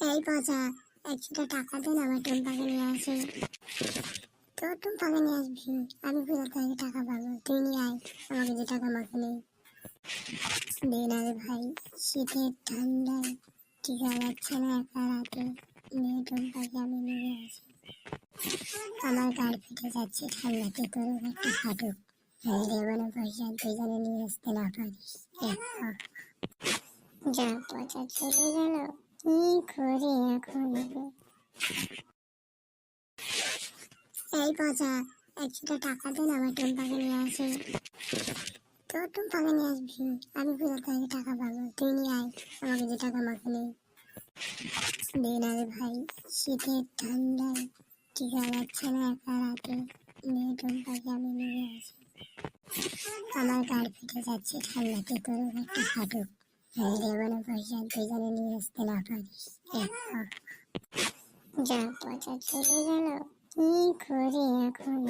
এই পচা, 100টা টাকা দেন, আমার টুম্পাকে নিয়ে আসে। তোর টুম্পাকে নিয়ে আসবি, আমি কোথা থেকে টাকা পাবো? তুই নিয়ে আয়, আমাকে যে টাকা মাকে নেই। দে না রে ভাই, শীতের ঠান্ডায় টিকা যাচ্ছে না একা রাতে। নিয়ে টুম্পাকে আমি নিয়ে আসি। আমার গাড় ফেটে যাচ্ছে ঠান্ডাতে, তোর একটা ফাটুক। হ্যাঁ দেবো না পয়সা, তুই যেন নিয়ে আসতে না পারিস। যা পচা চলে গেল, কি করে এখন? এই পচা, 100টা টাকা দেন, আমার টুম্পাকে নিয়ে আসে। তোর টুম্পাকে নিয়ে আসবি, আমি কোথা থেকে টাকা পাবো? তুই নিয়ে আয়, আমাকে যে টাকা মাকে নেই। দে না রে ভাই, শীতের ঠান্ডায় টিকা যাচ্ছে না একা রাতে। নিয়ে টুম্পাকে আমি নিয়ে আসি। আমার গাড় ফেটে যাচ্ছে ঠান্ডাতে, তোর একটা ফাটুক। হ্যাঁ দেবো না পয়সা, তুই যেন নিয়ে আসতে না পারিস। যা পচা চলে গেল, কি করে এখন?